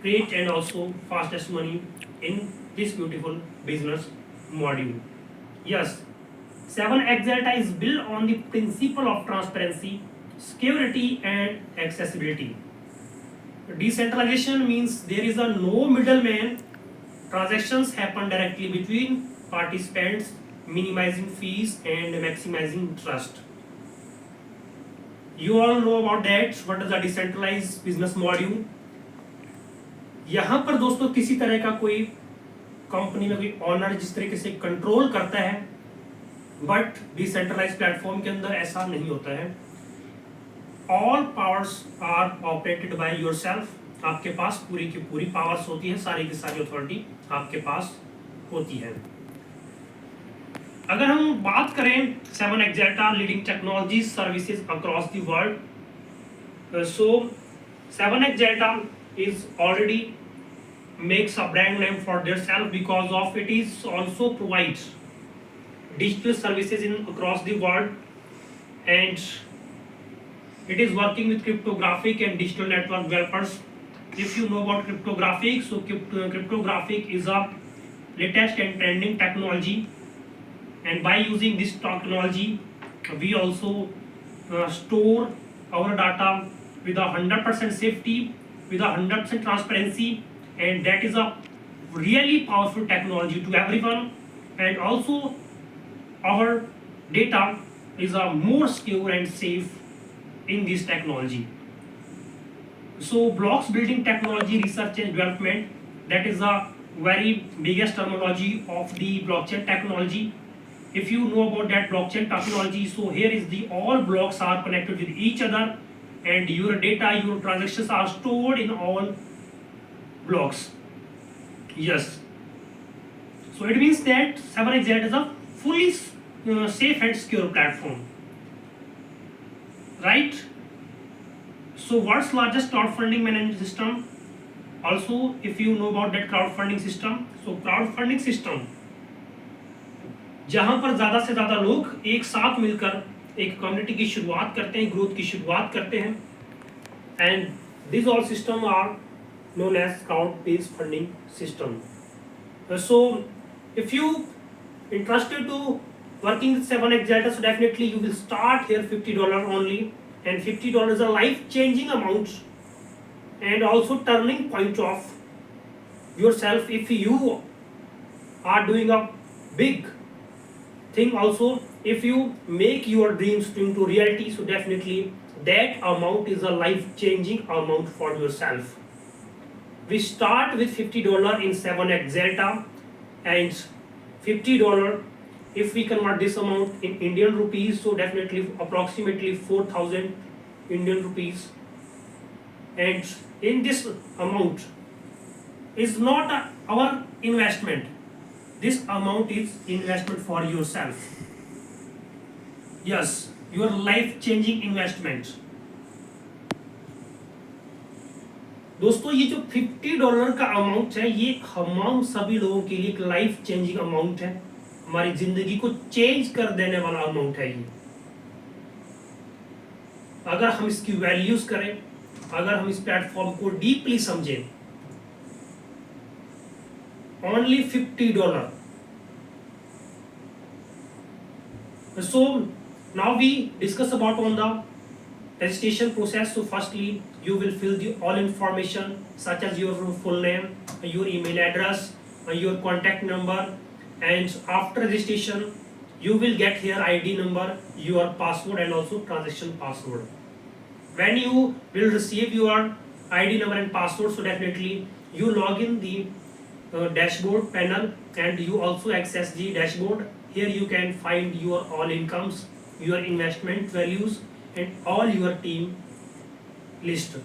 great and also fastest money in this beautiful business module. Yes, 7 Exalta is built on the principle of transparency, security, and accessibility. Decentralization means there is a no middleman. Transactions happen directly between participants, minimizing fees and maximizing trust. You all know about that. What is a decentralized business module? यहाँ पर दोस्तों किसी तरह का कोई company में कोई honour जिस तरीके से कंट्रोल करता है, बट डिसेंट्रलाइज प्लेटफॉर्म के अंदर ऐसा नहीं होता है. All powers are operated by yourself. आपके पास पूरी की पूरी पावर्स होती है, सारी की सारी अथॉरिटी आपके पास होती है. अगर हम बात करें 7 Exalta leading technology services across the world, so 7 Exalta is already makes a brand name for themselves because of it is also provides digital services in across the world, and it is working with cryptographic and digital network developers. If you know about cryptographic, so cryptographic is a latest and trending technology, and by using this technology we also store our data with 100% safety, with 100% transparency, and that is a really powerful technology to everyone. And also our data is a more secure and safe in this technology. So blocks building technology research and development, that is a very biggest terminology of the blockchain technology. If you know about that blockchain technology, so here is the all blocks are connected with each other, and your data, your transactions are stored in all blocks. Yes, so it means that 7 Exalta is a fully safe and secure platform, right? So world's largest crowdfunding management system. Also, if you know about that crowdfunding system, so crowdfunding system जहां पर ज्यादा से ज्यादा लोग एक साथ मिलकर एक कम्युनिटी की शुरुआत करते हैं, ग्रोथ की शुरुआत करते हैं, and this all system are known as crowd-based funding system. So if you interested to working with 7 Exalta, so definitely you will start here $50 only, and $50 is a life-changing amount and also turning point of yourself. If you are doing a big thing, also if you make your dreams into reality, so definitely that amount is a life-changing amount for yourself. We start with $50 in 7 Exalta, and $50, if we convert this amount in Indian rupees, so definitely approximately 4,000 Indian rupees. And in this amount is not our investment. This amount is investment for yourself. Yes, your life-changing investment. दोस्तों ये जो $50 का amount है, ये हम सभी लोगों के लिए एक लाइफ चेंजिंग अमाउंट है, हमारी जिंदगी को चेंज कर देने वाला अमाउंट है ये. अगर हम इसकी वैल्यूज करें, अगर हम इस प्लेटफॉर्म को डीपली समझें, only $50. So now we discuss about on the registration process. So firstly you will fill the all information such as your full name, your email address, your contact number, and after registration you will get here ID number, your password, and also transaction password. When you will receive your ID number and password, so definitely you log in the dashboard panel, and you also access the dashboard. Here you can find your all incomes, your investment values, and all your team list.